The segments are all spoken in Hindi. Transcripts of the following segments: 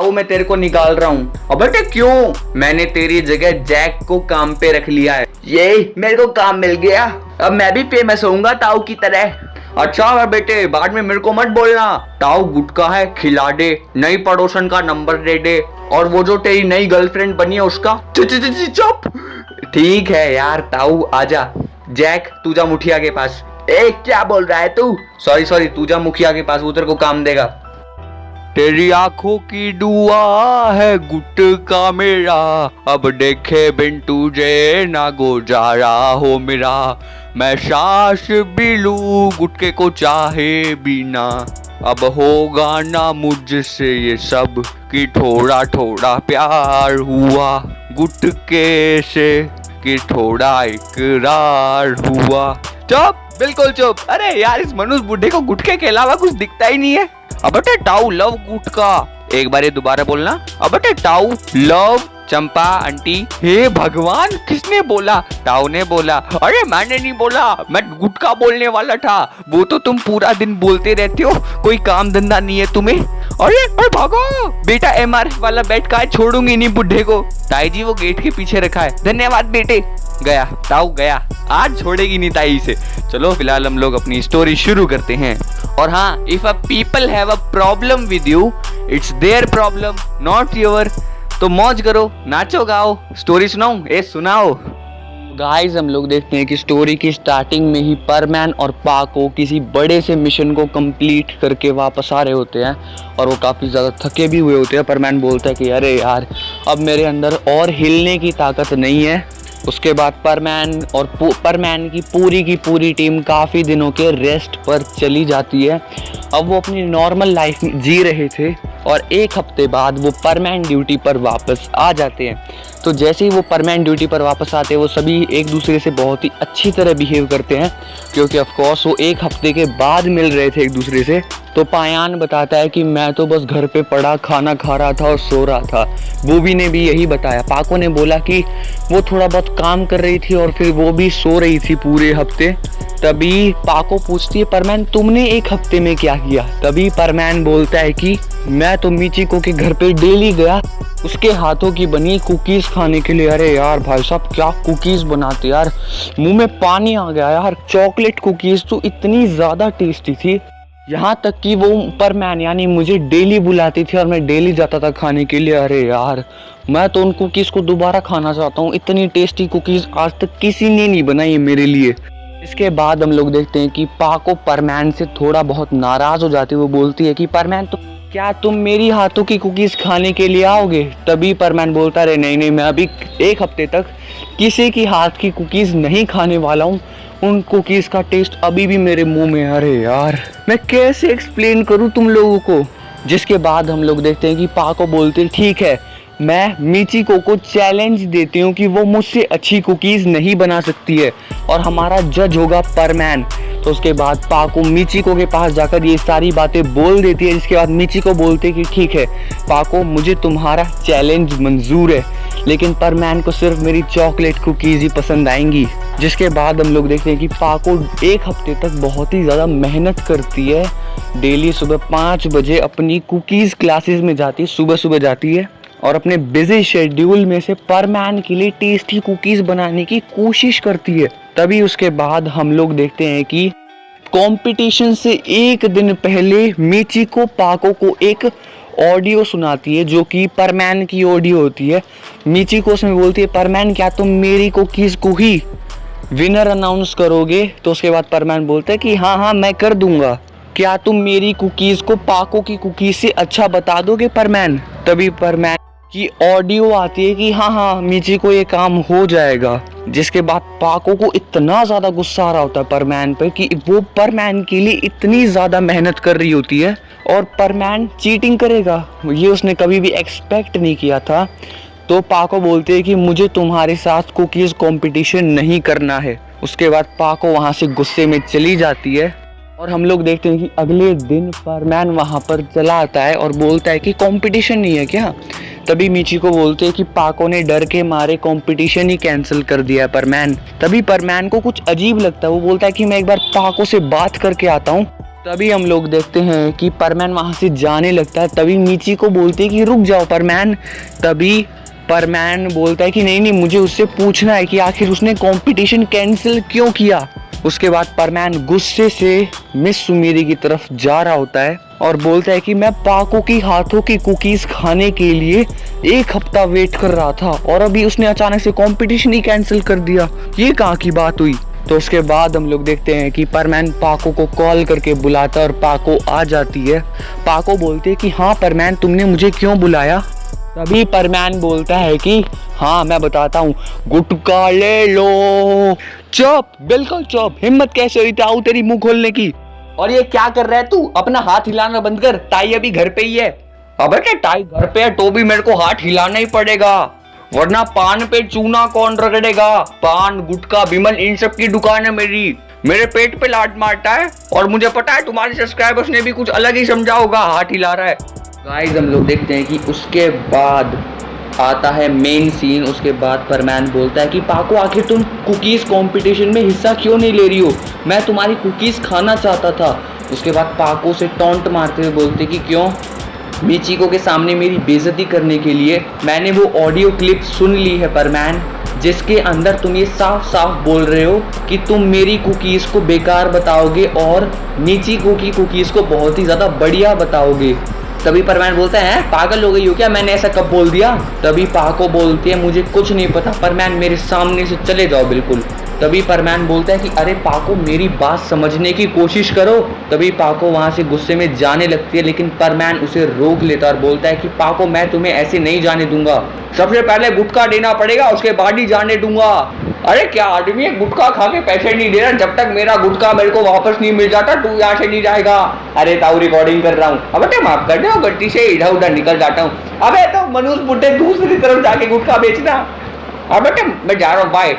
ताऊ मैं तेरे को निकाल रहा हूँ। अब बेटे क्यों? मैंने तेरी जगह जैक को काम पे रख लिया है। ये मेरे को काम मिल गया, अब मैं भी फेमस होऊंगा ताऊ की तरह। अच्छा बेटे बाद में मेरे को मत बोलना। ताऊ गुटका है, खिला दे, नई पड़ोसन का नंबर दे दे, और वो जो तेरी नई गर्लफ्रेंड बनी है उसका। चुप। ठीक है यार ताऊ आजा। जैक तू जा मुखिया के पास। ए क्या बोल रहा है तू? सॉरी तू जा मुखिया के पास, वो तेरे को काम देगा। तेरी आंखों की दुआ है गुटका मेरा, अब देखे बिन तुझे ना गुजारा हो मेरा। मैं सांस भी लूं गुटके को चाहे बिना, अब होगा ना मुझसे ये सब कि थोड़ा थोड़ा प्यार हुआ गुटके से, कि थोड़ा इकरार हुआ। चुप, बिल्कुल चुप। अरे यार इस मनुष्य बुढ़े को गुटके के अलावा कुछ दिखता ही नहीं है। अब बेटे ताऊ लव गुटका। एक बार ये दोबारा बोलना। अब बेटे ताऊ लव चंपा आंटी। हे भगवान किसने बोला? ताऊ ने बोला। अरे मैंने नहीं बोला, मैं गुटका बोलने वाला था। वो तो तुम पूरा दिन बोलते रहते हो, कोई काम धंधा नहीं है तुम्हें। अरे भागो बेटा, MRF वाला बेट का है, छोड़ूंगी नहीं बुढ़े को। ताई जी वो गेट के पीछे रखा है। धन्यवाद बेटे। गया ताऊ गया, आज छोड़ेगी नहीं ताई से। चलो फिलहाल हम लोग अपनी स्टोरी शुरू करते हैं। और हाँ, if a people have a problem with you, it's their problem not your. तो मौज करो, नाचो गाओ, स्टोरी सुनाओ। सुनाओ। गाइस हम लोग देखते हैं कि स्टोरी की स्टार्टिंग में ही परमैन और पाको किसी बड़े से मिशन को कंप्लीट करके वापस आ रहे होते हैं, और वो काफ़ी ज़्यादा थके भी हुए होते हैं। परमैन बोलता है कि अरे यार अब मेरे अंदर और हिलने की ताकत नहीं है। उसके बाद परमैन और परमैन की पूरी टीम काफ़ी दिनों के रेस्ट पर चली जाती है। अब वो अपनी नॉर्मल लाइफ जी रहे थे, और एक हफ्ते बाद वो परमैन ड्यूटी पर वापस आ जाते हैं। तो जैसे ही वो परमैन ड्यूटी पर वापस आते हैं, वो सभी एक दूसरे से बहुत ही अच्छी तरह बिहेव करते हैं, क्योंकि ऑफ कोर्स वो एक हफ्ते के बाद मिल रहे थे एक दूसरे से। तो पायान बताता है कि मैं तो बस घर पे पड़ा खाना खा रहा था और सो रहा था। बूबी ने भी यही बताया। पाको ने बोला कि वो थोड़ा बहुत काम कर रही थी और फिर वो भी सो रही थी पूरे हफ्ते। तभी पाको पूछती है परमैन तुमने एक हफ्ते में क्या किया? तभी परमैन बोलता है कि मैं तो मिचिको के घर पे डेली गया उसके हाथों की बनी कुकीज़ खाने के लिए। अरे यार भाई साहब क्या कुकीज़ बनाते यार, मुंह में पानी आ गया यार। चॉकलेट कुकीज़ तो इतनी ज़्यादा टेस्टी थी, यहाँ तक कि वो परमैन यानी मुझे डेली बुलाती थी और मैं डेली जाता था खाने के लिए। अरे यार मैं तो उन कुकीज़ को दोबारा खाना चाहता हूँ, इतनी टेस्टी कुकीज़ आज तक किसी ने नहीं बनाई मेरे लिए। इसके बाद हम लोग देखते हैं कि पाको परमैन से थोड़ा बहुत नाराज़ हो जाती है। वो बोलती है कि परमैन तो क्या तुम मेरी हाथों की कुकीज़ खाने के लिए आओगे? तभी परमैन बोलता है नहीं मैं अभी एक हफ्ते तक किसी की हाथ की कुकीज़ नहीं खाने वाला हूँ, उन कुकीज़ का टेस्ट अभी भी मेरे मुंह में। अरे यार मैं कैसे एक्सप्लेन करूँ तुम लोगों को। जिसके बाद हम लोग देखते हैं कि पाको बोलते ठीक है मैं मिचिको को चैलेंज देती हूँ कि वो मुझसे अच्छी कुकीज़ नहीं बना सकती है और हमारा जज होगा परमैन। तो उसके बाद पाको मिचिको के पास जाकर ये सारी बातें बोल देती है। जिसके बाद मिचिको बोलते कि ठीक है पाको मुझे तुम्हारा चैलेंज मंजूर है, लेकिन परमैन को सिर्फ मेरी चॉकलेट कुकीज़ ही पसंद आएंगी। जिसके बाद हम लोग देखते हैं कि पाको एक हफ्ते तक बहुत ही ज़्यादा मेहनत करती है। डेली सुबह 5 बजे अपनी कुकीज़ क्लासेस में जाती है, सुबह जाती है और अपने बिजी शेड्यूल में से परमैन के लिए टेस्टी कुकीज़ बनाने की कोशिश करती है। तभी उसके बाद हम लोग देखते हैं कि कंपटीशन से एक दिन पहले मिचिको पाको को एक ऑडियो सुनाती है जो कि परमैन की ऑडियो होती है। मिचिको उसमें बोलती है परमैन क्या तुम मेरी कुकीज़ को ही विनर अनाउंस करोगे? तो उसके बाद परमैन बोलता है कि हाँ मैं कर दूंगा। क्या तुम मेरी कुकीज़ को पाको की कुकीज़ से अच्छा बता दोगे परमैन? तभी परमैन की ऑडियो आती है कि हाँ मिचिको ये काम हो जाएगा। जिसके बाद पाको को इतना ज़्यादा गुस्सा आ रहा होता है परमैन पे कि वो परमैन के लिए इतनी ज़्यादा मेहनत कर रही होती है और परमैन चीटिंग करेगा, ये उसने कभी भी एक्सपेक्ट नहीं किया था। तो पाको बोलते हैं कि मुझे तुम्हारे साथ कुकीज़ कंपटीशन नहीं करना है। उसके बाद पाको वहाँ से गुस्से में चली जाती है और हम लोग देखते हैं कि अगले दिन परमैन वहाँ पर चला आता है और बोलता है कि कंपटीशन नहीं है क्या? तभी मिचिको बोलते हैं कि पाको ने डर के मारे कंपटीशन ही कैंसिल कर दिया है परमैन। तभी परमैन को कुछ अजीब लगता है, वो बोलता है कि मैं एक बार पाको से बात करके आता हूँ। तभी हम लोग देखते हैं कि परमैन वहाँ से जाने लगता है। तभी मीची को बोलते हैं कि रुक जाओ परमैन। तभी परमैन बोलता है कि नहीं नहीं, मुझे उससे पूछना है कि आखिर उसने कंपटीशन कैंसिल क्यों किया। उसके बाद परमैन गुस्से से मिस सुमेरी की तरफ जा रहा होता है और बोलता है कि मैं पाको की हाथों की कुकीज़ खाने के लिए 1 हफ्ता वेट कर रहा था और अभी उसने अचानक से कंपटीशन ही कैंसिल कर दिया, ये कहाँ की बात हुई। तो उसके बाद हम लोग देखते हैं कि परमैन पाको को कॉल करके बुलाता है और पाको आ जाती है। पाको बोलते है कि हाँ परमैन, तुमने मुझे क्यों बुलाया। तभी परमैन बोलता है कि हाँ मैं बताता हूँ, गुटखा ले लो। चुप, बिल्कुल चुप, हिम्मत कैसे हुई ताऊ तेरी मुंह खोलने की। और ये क्या कर रहा है तू, अपना हाथ हिलाना बंद कर, टाई अभी घर पे ही है। अबे क्या टाई घर पे है तो भी मेरे को हाथ हिलाना ही पड़ेगा, वरना पान पे चूना कौन रगड़ेगा। पान गुटखा बिमल इन सब की दुकान है मेरी, मेरे पेट पे लात मारता है और मुझे पता है तुम्हारे सब्सक्राइबर्स ने भी कुछ अलग ही समझा होगा, हाथ हिला रहा है। गाइस हम लोग देखते हैं कि उसके बाद आता है मेन सीन। उसके बाद परमैन बोलता है कि पाको आखिर तुम कुकीज़ कंपटीशन में हिस्सा क्यों नहीं ले रही हो, मैं तुम्हारी कुकीज़ खाना चाहता था। उसके बाद पाको से टॉन्ट मारते हुए बोलते कि क्यों, मीचिको के सामने मेरी बेइज्जती करने के लिए मैंने वो ऑडियो क्लिप सुन ली है परमैन, जिसके अंदर तुम ये साफ साफ बोल रहे हो कि तुम मेरी कुकीज़ को बेकार बताओगे और मीचिको की कुकीज़ को बहुत ही ज़्यादा बढ़िया बताओगे। तभी परमैन बोलता है पागल हो गई हो क्या, मैंने ऐसा कब बोल दिया। तभी पाको बोलती है मुझे कुछ नहीं पता परमैन, मेरे सामने से चले जाओ बिल्कुल। तभी परमैन बोलता है कि अरे पाको मेरी बात समझने की कोशिश करो। तभी पाको वहाँ से गुस्से में जाने लगती है, लेकिन परमैन उसे रोक लेता और बोलता है कि पाको मैं तुम्हें ऐसे नहीं जाने दूंगा, सबसे पहले गुटखा देना पड़ेगा उसके बाद ही जाने दूंगा। अरे क्या आदमी है, गुटखा खा के पैसे नहीं दे रहा, जब तक मेरा गुटखा मेरे को वापस नहीं मिल जाता तू यहाँ से नहीं जाएगा। अरे ताऊ रिकॉर्डिंग कर रहा हूँ, अब क्या माफ कर दो, गलती से इधर उधर निकल जाता हूँ। अबे तो मनुष्य बुड्ढे दूसरी तरफ जाके गुटखा बेचना। अब बेटा मैं जा रहा हूँ, बाय।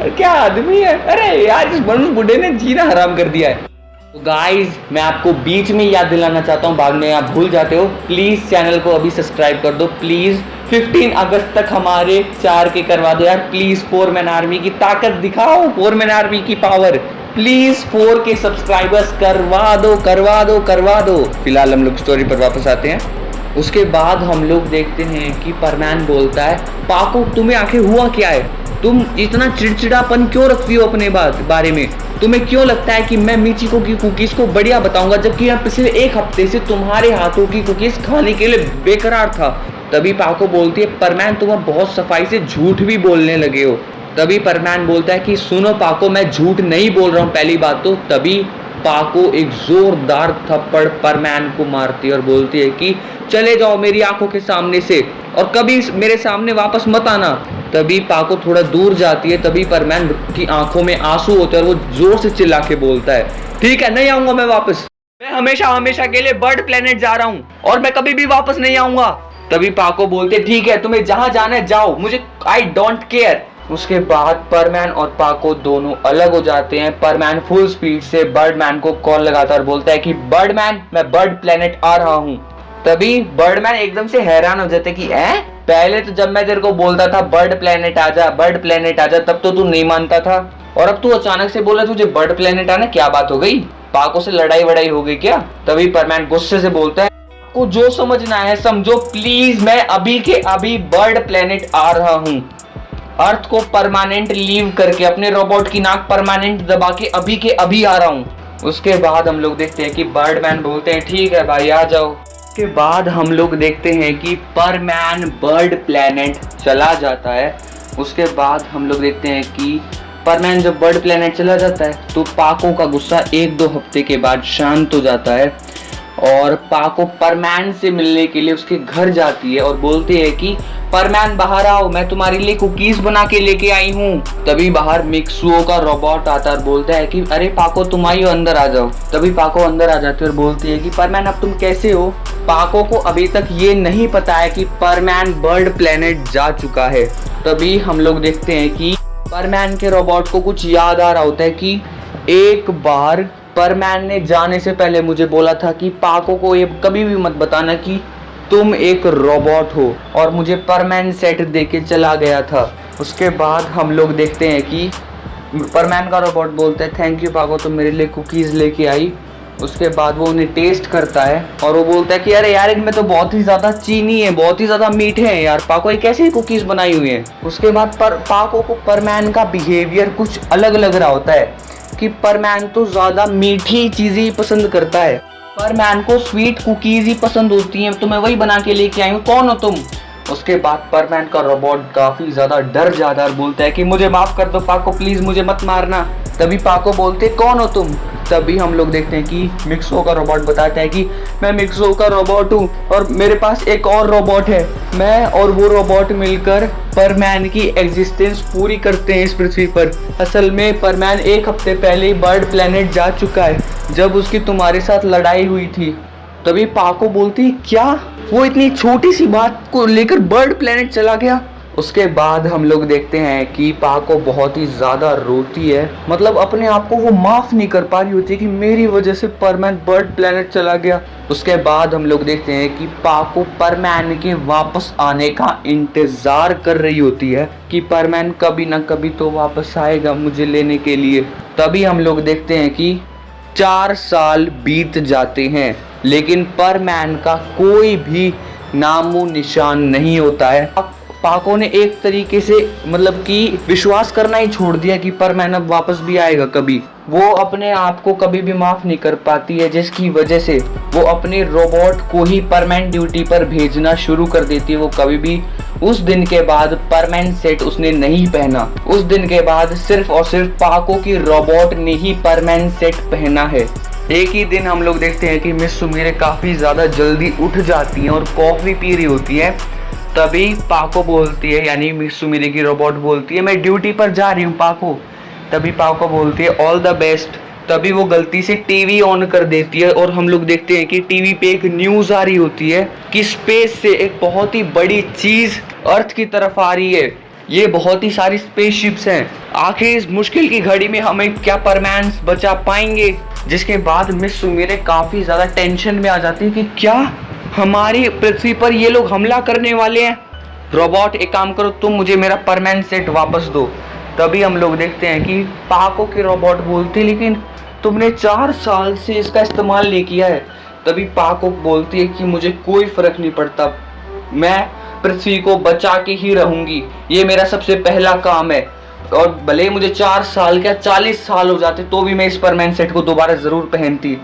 क्या आदमी है, अरे यार इस मनुष्य बुड्ढे ने जीना हराम कर दिया है। तो गाइज मैं आपको बीच में याद दिलाना चाहता हूँ, बाद में आप भूल जाते हो, प्लीज चैनल को अभी सब्सक्राइब कर दो प्लीज। 15 अगस्त तक हमारे 4 के करवा दो यार प्लीज। 4 मैन आर्मी की ताकत दिखाओ, 4 मैन आर्मी की पावर प्लीज। 4 के सब्सक्राइबर्स करवा दो करवा दो करवा दो। फिलहाल हम लोग स्टोरी पर वापस आते हैं। उसके बाद हम लोग देखते हैं कि परमैन बोलता है पाको तुम्हें आखिर हुआ क्या है, तुम इतना चिड़चिड़ापन क्यों रखती हो अपने बारे में, तुम्हें क्यों लगता है कि मैं मीचिको की कुकीज़ को बढ़िया बताऊंगा, जबकि मैं पिछले 1 हफ्ते से तुम्हारे हाथों की कुकीज़ खाने के लिए बेकरार था। तभी पाको बोलती है परमैन तुम अब बहुत सफाई से झूठ भी बोलने लगे हो। तभी परमैन बोलता है कि सुनो पाको मैं झूठ नहीं बोल रहा हूँ पहली बात तो। तभी पाको एक जोरदार थप्पड़ परमैन को मारती है और बोलती है कि चले जाओ मेरी आंखों के सामने से और कभी मेरे सामने वापस मत आना। तभी पाको थोड़ा दूर जाती है। तभी परमैन की आंखों में आंसू होते हैं और वो जोर से चिल्ला के बोलता है ठीक है नहीं आऊंगा मैं वापस, मैं हमेशा हमेशा के लिए बर्ड प्लेनेट जा रहा हूँ और मैं कभी भी वापस नहीं आऊंगा। तभी पाको बोलते ठीक है तुम्हें जहां जाना है जाओ, मुझे आई डोंट केयर। उसके बाद परमैन और पाको दोनों अलग हो जाते हैं। परमैन फुल स्पीड से बर्डमैन को कॉल लगाता और बोलता है कि बर्डमैन मैं बर्ड प्लेनेट आ रहा हूँ। तभी बर्डमैन एकदम से हैरान हो जाते कि पहले तो जब मैं तेरे को बोलता था बर्ड प्लेनेट आजा बर्ड प्लेनेट आजा तब तो तू नहीं मानता था, और अब तू अचानक से बोला तुझे बर्ड प्लेनेट आना, क्या बात हो गई, पाको से लड़ाई वड़ाई हो गई क्या। तभी परमैन गुस्से से बोलता है को जो समझना है समझो प्लीज, मैं अभी के अभी बर्ड प्लेनेट आ रहा हूँ, अर्थ को परमानेंट लीव करके अपने रोबोट की नाक परमानेंट दबा के अभी के अभी आ रहा हूँ। उसके बाद हम लोग देखते हैं कि बर्डमैन बोलते हैं ठीक है भाई आ जाओ। उसके बाद हम लोग देखते हैं कि परमैन बर्ड प्लेनेट चला जाता है। उसके बाद हम लोग देखते हैं कि परमैन जब बर्ड प्लेनेट चला जाता है तो पाको का गुस्सा 1-2 हफ्ते के बाद शांत हो जाता है और पाको परमैन से मिलने के लिए उसके घर जाती है और बोलती है कि परमैन बाहर आओ, मैं तुम्हारे लिए कुकीज बना के लेके आई हूँ। तभी बाहर मिक्सुओ का रोबोट आता है और बोलता है कि अरे पाको तुम आई हो, अंदर आ जाओ। तभी पाको अंदर आ जाती है और बोलती है कि परमैन अब तुम कैसे हो। पाको को अभी तक ये नहीं पता है कि परमैन बर्ड प्लेनेट जा चुका है। तभी हम लोग देखते हैं कि परमैन के रोबोट को कुछ याद आ रहा होता है कि एक बार परमैन ने जाने से पहले मुझे बोला था कि पाको को ये कभी भी मत बताना कि तुम एक रोबोट हो, और मुझे परमैन सेट देके चला गया था। उसके बाद हम लोग देखते हैं कि परमैन का रोबोट बोलता है थैंक यू पाको तुम मेरे लिए कुकीज़ लेके आई, उसके बाद वो उन्हें टेस्ट करता है और वो बोलता है कि अरे यार इनमें तो बहुत ही ज़्यादा चीनी है, बहुत ही ज़्यादा मीठे हैं यार, पाको ये कैसे कुकीज़ बनाई हुई हैं। उसके बाद पाको को परमैन का बिहेवियर कुछ अलग लग रहा होता है कि परमैन तो ज़्यादा मीठी चीज़ें ही पसंद करता है, परमैन को स्वीट कुकीज़ ही पसंद होती हैं, तो मैं वही बना के लेके आई हूँ, कौन हो तुम। उसके बाद परमैन का रोबोट काफ़ी ज़्यादा डर जाता है और बोलता है कि मुझे माफ़ कर दो पाको, प्लीज़ मुझे मत मारना। तभी पाको बोलते कौन हो तुम। तभी हम लोग देखते हैं कि मिक्सो का रोबोट बताता है कि मैं मिक्सो का रोबोट हूँ और मेरे पास एक और रोबोट है, मैं और वो रोबोट मिलकर परमैन की एग्जिस्टेंस पूरी करते हैं इस पृथ्वी पर। असल में परमैन एक हफ्ते पहले ही बर्ड प्लेनेट जा चुका है जब उसकी तुम्हारे साथ लड़ाई हुई थी। तभी पाको बोलती क्या, वो इतनी छोटी सी बात को लेकर बर्ड प्लेनेट चला गया। उसके बाद हम लोग देखते हैं कि पाको बहुत ही ज़्यादा रोती है, मतलब अपने आप को वो माफ़ नहीं कर पा रही होती कि मेरी वजह से परमैन बर्ड प्लेनेट चला गया। उसके बाद हम लोग देखते हैं कि पाको परमैन के वापस आने का इंतज़ार कर रही होती है कि परमैन कभी ना कभी तो वापस आएगा मुझे लेने के लिए। तभी हम लोग देखते हैं कि 4 साल बीत जाते हैं लेकिन परमैन का कोई भी नामो निशान नहीं होता है। पाको ने एक तरीके से मतलब कि विश्वास करना ही छोड़ दिया कि परमैन अब वापस भी आएगा कभी। वो अपने आप को कभी भी माफ़ नहीं कर पाती है, जिसकी वजह से वो अपने रोबोट को ही परमैन ड्यूटी पर भेजना शुरू कर देती है। वो कभी भी उस दिन के बाद परमैन सेट उसने नहीं पहना। उस दिन के बाद सिर्फ और सिर्फ पाको की रोबोट ने ही परमैन सेट पहना है। एक ही दिन हम लोग देखते हैं कि मिस सुमिरे काफ़ी ज़्यादा जल्दी उठ जाती हैं और कॉफ़ी पी रही होती है। तभी पाको बोलती है, यानी मिस सुमिरे की रोबोट बोलती है मैं ड्यूटी पर जा रही हूँ पाको। तभी पाको बोलती है ऑल द बेस्ट। तभी वो गलती से टीवी ऑन कर देती है और हम लोग देखते हैं कि टीवी पे एक न्यूज़ आ रही होती है कि स्पेस से एक बहुत ही बड़ी चीज़ अर्थ की तरफ आ रही है। ये बहुत ही सारी स्पेसशिप्स हैं, आखिर इस मुश्किल की घड़ी में हमें क्या परमैन बचा पाएंगे। जिसके बाद मिस सुमिरे काफ़ी ज़्यादा टेंशन में आ जाती है कि क्या हमारी पृथ्वी पर ये लोग हमला करने वाले हैं। रोबोट एक काम करो, तुम मुझे मेरा परमैन सेट वापस दो। तभी हम लोग देखते हैं कि पाको के रोबोट बोलते लेकिन तुमने 4 साल से इसका इस्तेमाल नहीं किया है। तभी पाको बोलती है कि मुझे कोई फ़र्क नहीं पड़ता, मैं पृथ्वी को बचा के ही रहूँगी, ये मेरा सबसे पहला काम है। और भले मुझे 4 साल क्या 40 साल हो जाते तो भी मैं इस परमैन सेट को दोबारा ज़रूर पहनती।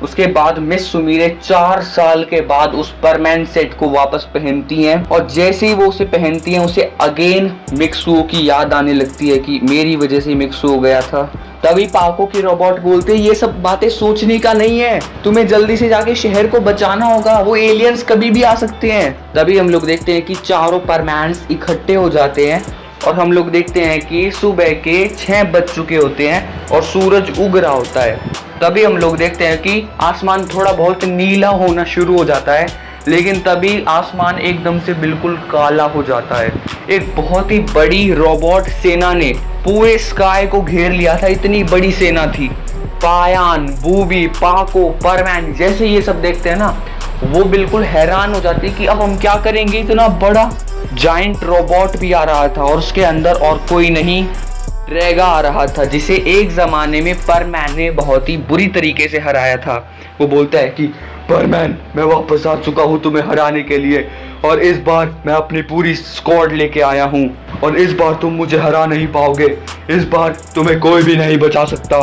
उसके बाद मिस सुमिरे 4 साल के बाद उस परमैन सेट को वापस पहनती हैं और जैसे ही वो उसे पहनती हैं उसे अगेन मिक्सुओ की याद आने लगती है कि मेरी वजह से मिक्सुओ गया था। तभी पाको की रोबोट बोलते ये सब बातें सोचने का नहीं है, तुम्हें जल्दी से जाके शहर को बचाना होगा, वो एलियंस कभी भी आ सकते हैं। तभी हम लोग देखते हैं कि चारों परमैन्स इकट्ठे हो जाते हैं और हम लोग देखते हैं कि सुबह के 6 बज चुके होते हैं और सूरज उग रहा होता है। तभी हम लोग देखते हैं कि आसमान थोड़ा बहुत नीला होना शुरू हो जाता है, लेकिन तभी आसमान एकदम से बिल्कुल काला हो जाता है। एक बहुत ही बड़ी रोबोट सेना ने पूरे स्काई को घेर लिया था, इतनी बड़ी सेना थी। पायान, बूबी, पाको, परमैन जैसे ये सब देखते हैं ना, वो बिल्कुल हैरान हो जाती है कि अब हम क्या करेंगे। इतना बड़ा जाइंट रोबोट भी आ रहा था और उसके अंदर और कोई नहीं, ड्रैगा आ रहा था, जिसे एक ज़माने में परमैन ने बहुत ही बुरी तरीके से हराया था। वो बोलता है कि परमैन मैं वापस आ चुका हूँ तुम्हें हराने के लिए और इस बार मैं अपनी पूरी स्क्वाड लेके आया हूँ और इस बार तुम मुझे हरा नहीं पाओगे, इस बार तुम्हें कोई भी नहीं बचा सकता,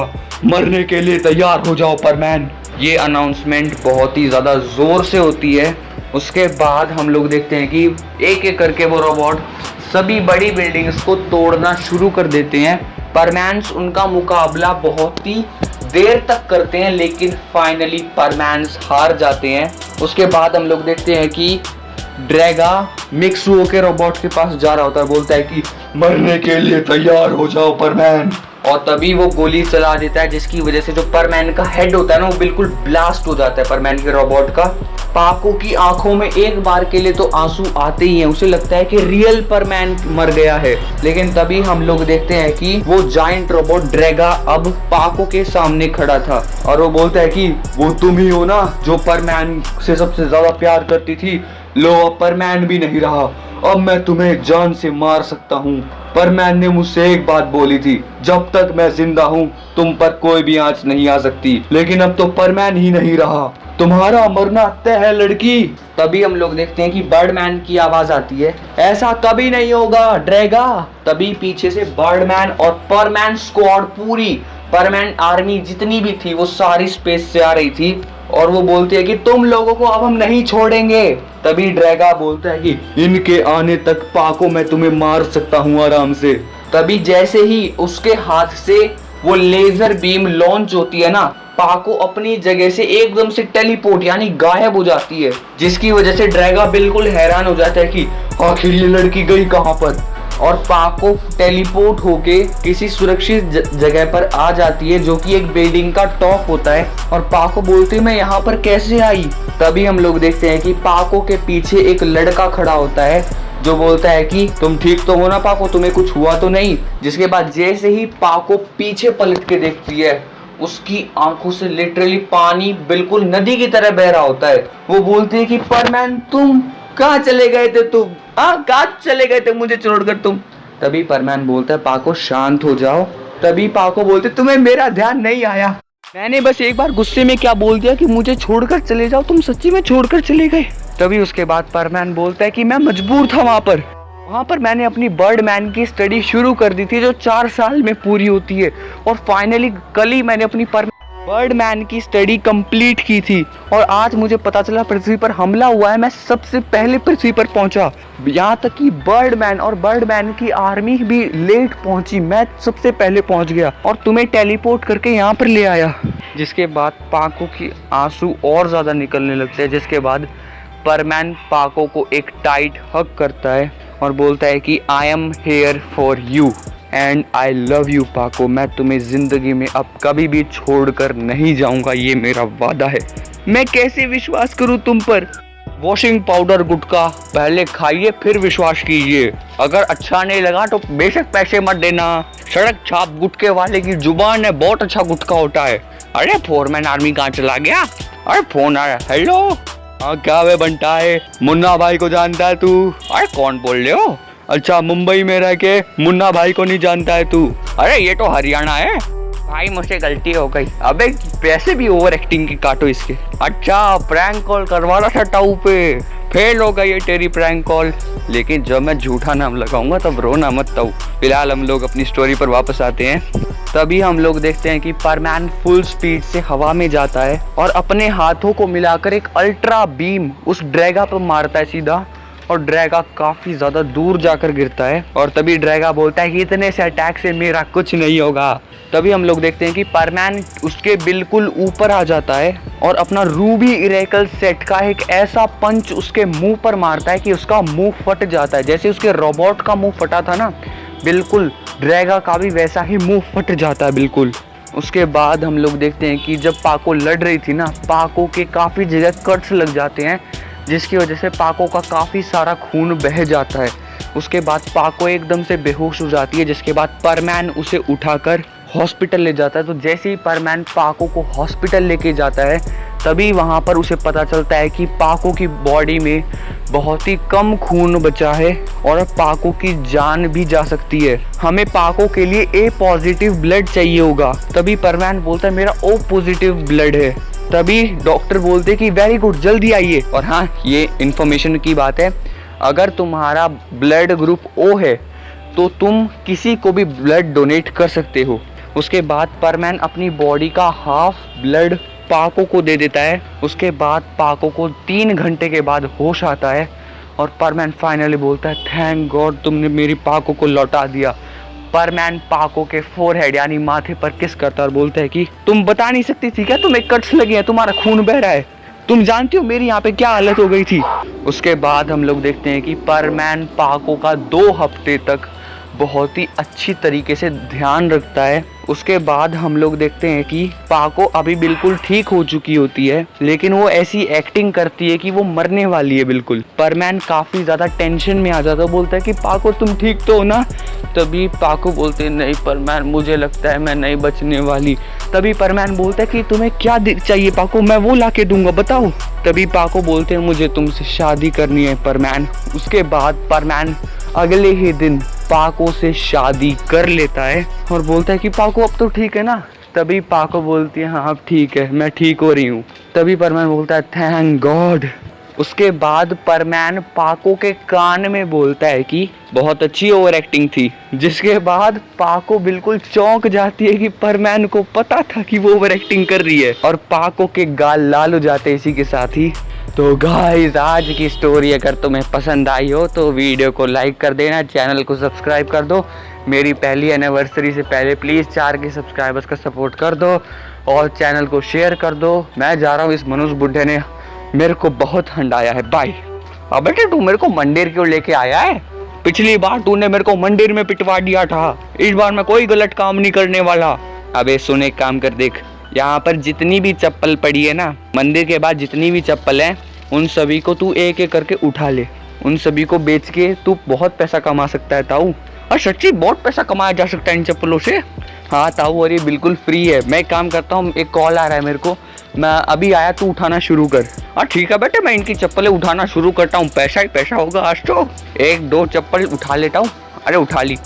मरने के लिए तैयार हो जाओ परमैन। ये अनाउंसमेंट बहुत ही ज़्यादा ज़ोर से होती है। उसके बाद हम लोग देखते हैं कि एक एक करके वो रोबोट सभी बड़ी बिल्डिंग्स को तोड़ना शुरू कर देते हैं। परमैन्स उनका मुकाबला बहुत ही देर तक करते हैं लेकिन फाइनली परमैन्स हार जाते हैं। उसके बाद हम लोग देखते हैं कि ड्रैगा मिक्सुओ के रोबोट के पास जा रहा होता है, बोलता है कि मरने के लिए तैयार हो जाओ परमैन, और तभी वो गोली चला देता है जिसकी वजह से जो परमैन का हेड होता है ना वो बिल्कुल ब्लास्ट हो जाता है परमैन के रोबोट का। पाको की आंखों में एक बार के लिए तो आंसू आते ही हैं, उसे लगता है कि रियल परमैन मर गया है। लेकिन तभी हम लोग देखते हैं कि वो जाइंट रोबोट ड्रैगा अब पाको के सामने खड़ा था और वो बोलता है कि वो तुम ही हो ना जो परमैन से सबसे ज्यादा प्यार करती थी, लो अब परमैन भी नहीं रहा अब मैं तुम्हें जान से मार सकता हूँ। पर मैंने मुझसे एक बात बोली थी, जब तक मैं जिंदा हूँ तुम पर कोई भी आंच नहीं आ सकती। लेकिन अब तो परमैन ही नहीं रहा, तुम्हारा मरना तय है लड़की। तभी हम लोग देखते हैं कि बर्डमैन की आवाज आती है, ऐसा कभी नहीं होगा ड्रैगा। तभी पीछे से बर्डमैन और परमैन स्क्वाड, पूरी परमैन आर्मी जितनी भी थी वो सारी स्पेस से आ रही थी और वो बोलती है कि तुम लोगों को अब हम नहीं छोड़ेंगे। तभी ड्रैगा बोलता है कि इनके आने तक पाको मैं तुम्हें मार सकता हूँ आराम से। तभी जैसे ही उसके हाथ से वो लेजर बीम लॉन्च होती है ना, पाको अपनी जगह से एकदम से टेलीपोर्ट यानी गायब हो जाती है, जिसकी वजह से ड्रैगा बिल्कुल हैरान हो जाता है कि आखिर ये लड़की गई कहाँ पर। और पाको टेलीपोर्ट होके किसी सुरक्षित जगह पर आ जाती है जो कि एक बिल्डिंग का टॉप होता है। और पाको बोलती है मैं यहाँ पर कैसे आई। तभी हम लोग देखते हैं कि पाको के पीछे एक लड़का खड़ा होता है जो बोलता है कि तुम ठीक तो हो ना पाको, तुम्हें कुछ हुआ तो नहीं। जिसके बाद जैसे ही पाको पीछे पलट के देखती है, उसकी आंखों से लिटरली पानी बिल्कुल नदी की तरह बह रहा होता है। वो बोलती है कि परमैन तुम कहाँ चले गए थे, तुम कहाँ चले गए थे मुझे छोड़कर तुम। तभी परमैन बोलता है पाको शांत हो जाओ। तभी पाको बोलते तुम्हें मेरा ध्यान नहीं आया, मैंने बस एक बार गुस्से में क्या बोल दिया कि मुझे छोड़कर चले जाओ, तुम सच्ची में छोड़कर चले गए। तभी उसके बाद परमैन बोलता है कि मैं मजबूर था, वहाँ पर मैंने अपनी बर्डमैन की स्टडी शुरू कर दी थी जो 4 साल में पूरी होती है। और फाइनली कल ही मैंने अपनी बर्डमैन की स्टडी कंप्लीट की थी और आज मुझे पता चला पृथ्वी पर हमला हुआ है। मैं सबसे पहले पृथ्वी पर पहुंचा, यहाँ तक कि बर्डमैन और बर्डमैन की आर्मी भी लेट पहुंची, मैं सबसे पहले पहुंच गया और तुम्हें टेलीपोर्ट करके यहाँ पर ले आया। जिसके बाद पाको की आंसू और ज़्यादा निकलने लगते हैं। जिसके बाद परमैन पाको को एक टाइट हग करता है और बोलता है कि I am here for you and I love you पाको, मैं तुम्हें ज़िंदगी में अब कभी भी छोड़कर नहीं जाऊंगा, ये मेरा वादा है। मैं कैसे विश्वास करूं तुम पर। वॉशिंग पाउडर गुटखा पहले खाइए फिर विश्वास कीजिए, अगर अच्छा नहीं लगा तो बेशक पैसे मत देना। सड़क छाप गुटके वाले की जुबान है, बहुत अच्छा गुटखा होता है। अरे फोरमैन आर्मी कहाँ चला गया। अरे फोन आया, हेलो हाँ क्या वे बनता है, मुन्ना भाई को जानता है तू। अरे कौन बोल रहे हो। अच्छा मुंबई में रह के मुन्ना भाई को नहीं जानता है तू। अरे ये तो हरियाणा है भाई, मुझसे गलती हो गई। अबे पैसे भी ओवर एक्टिंग की काटो इसके। अच्छा प्रैंक कॉल करवा रहा था टाऊ पे, फेल हो गई है तेरी प्रैंक कॉल। लेकिन जब मैं झूठा नाम लगाऊंगा तब रोना मत ताऊ। फिलहाल हम लोग अपनी स्टोरी पर वापस आते हैं। तभी हम लोग देखते हैं कि परमैन फुल स्पीड से हवा में जाता है और अपने हाथों को मिलाकर एक अल्ट्रा बीम उस ड्रैगा पर मारता है सीधा, और ड्रैगा काफी ज्यादा दूर जाकर गिरता है। और तभी ड्रैगा बोलता है कि इतने से अटैक से मेरा कुछ नहीं होगा। तभी हम लोग देखते हैं कि परमैन उसके बिल्कुल ऊपर आ जाता है और अपना रूबी इरेकल सेट का एक ऐसा पंच उसके मुंह पर मारता है कि उसका मुंह फट जाता है। जैसे उसके रोबोट का मुंह फटा था ना, बिल्कुल ड्रैगा का भी वैसा ही मुंह फट जाता है बिल्कुल। उसके बाद हम लोग देखते हैं कि जब पाको लड़ रही थी ना, पाको के काफ़ी जगह कट्स लग जाते हैं, जिसकी वजह से पाको का काफ़ी सारा खून बह जाता है। उसके बाद पाको एकदम से बेहोश हो जाती है। जिसके बाद परमैन उसे उठाकर हॉस्पिटल ले जाता है। तो जैसे ही परमैन पाको को हॉस्पिटल लेके जाता है, तभी वहाँ पर उसे पता चलता है कि पाको की बॉडी में बहुत ही कम खून बचा है और अब पाको की जान भी जा सकती है। हमें पाको के लिए ए पॉजिटिव ब्लड चाहिए होगा। तभी परमैन बोलता है मेरा ओ पॉजिटिव ब्लड है। तभी डॉक्टर बोलते कि वेरी गुड, जल्दी आइए। और हाँ, ये इन्फॉर्मेशन की बात है, अगर तुम्हारा ब्लड ग्रुप ओ है तो तुम किसी को भी ब्लड डोनेट कर सकते हो। उसके बाद परमैन अपनी बॉडी का हाफ ब्लड पाको को दे देता है। उसके बाद पाको को 3 घंटे के बाद होश आता है और परमैन फाइनली बोलता है थैंक गॉड तुमने मेरी पाको को लौटा दिया। परमैन पाको के फोरहेड यानी माथे पर किस करता और बोलता है कि तुम बता नहीं सकती थी क्या तुम्हें कट्स लगे हैं, तुम्हारा खून बह रहा है, तुम जानती हो मेरी यहाँ पे क्या हालत हो गई थी। उसके बाद हम लोग देखते हैं कि परमैन पाको का 2 हफ्ते तक बहुत ही अच्छी तरीके से ध्यान रखता है। उसके बाद हम लोग देखते हैं कि पाको अभी बिल्कुल ठीक हो चुकी होती है, लेकिन वो ऐसी एक्टिंग करती है कि वो मरने वाली है बिल्कुल। परमैन काफ़ी ज़्यादा टेंशन में आ जाता है, बोलता है कि पाको तुम ठीक तो हो ना। तभी पाको बोलते हैं नहीं परमैन, मुझे लगता है मैं नहीं बचने वाली। तभी परमैन बोलता है कि तुम्हें क्या चाहिए पाको, मैं वो ला के दूंगा, बताओ। तभी पाको बोलते हैं मुझे तुमसे शादी करनी है परमैन। उसके बाद परमैन अगले ही दिन पाको से शादी कर लेता है और बोलता है कि पाको अब तो ठीक है ना। तभी पाको बोलती है हाँ अब ठीक है, मैं ठीक हो रही हूँ। तभी परमैन बोलता है थैंक गॉड। उसके बाद परमैन पाको के कान में बोलता है कि बहुत अच्छी ओवर एक्टिंग थी, जिसके बाद पाको बिल्कुल चौंक जाती है कि परमैन को पता था कि वो ओवर एक्टिंग कर रही है, और पाको के गाल लाल हो जाते हैं इसी के साथ ही। तो गाइस आज की स्टोरी अगर तुम्हें पसंद आई हो तो वीडियो को लाइक कर देना, चैनल को सब्सक्राइब कर दो। मेरी पहली एनिवर्सरी से पहले प्लीज़ 4 के सब्सक्राइबर्स का सपोर्ट कर दो और चैनल को शेयर कर दो। मैं जा रहा हूँ, इस मनुष्य बुढ़े ने मेरे को बहुत हंडाया है, बाय। अब बेटे तू मेरे को मंदिर क्यों लेके आया है? पिछली बार तूने मेरे को मंदिर में पिटवा दिया था, इस बार मैं कोई गलत काम नहीं करने वाला। अबे सुन एक काम कर, देख यहाँ पर जितनी भी चप्पल पड़ी है ना, मंदिर के बाद जितनी भी चप्पल है उन सभी को तू एक एक करके उठा ले। उन सभी को बेच के तू बहुत पैसा कमा सकता है ताऊ। और सच्ची बहुत पैसा कमाया जा सकता है इन चप्पलों से। हाँ ताऊ, और ये बिल्कुल फ्री है। मैं एक काम करता हूँ, एक कॉल आ रहा है मेरे को, मैं अभी आया, तू उठाना शुरू कर। हाँ ठीक है बेटे, मैं इनकी चप्पलें उठाना शुरू करता हूँ, पैसा ही पैसा होगा आज तो। 1-2 चप्पल उठा लेता हूँ। अरे उठा ली।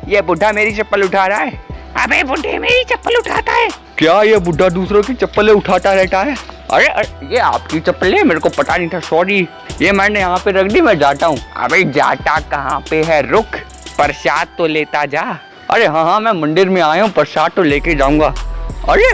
ये बुढ़ा मेरी चप्पल उठा रहा है। अबे बुढ़े मेरी चप्पल उठाता है क्या? ये बुढ़ा दूसरों की चप्पलें उठाता रहता है। अरे ये आपकी चप्पलें, मेरे को पता नहीं था, सॉरी। ये मैंने यहाँ पे रख दी, मैं जाता हूँ। अबे जाता कहाँ पे है, रुक, प्रसाद तो लेता जा। अरे हाँ मैं मंदिर में आया हूँ, प्रसाद तो लेके जाऊंगा। अरे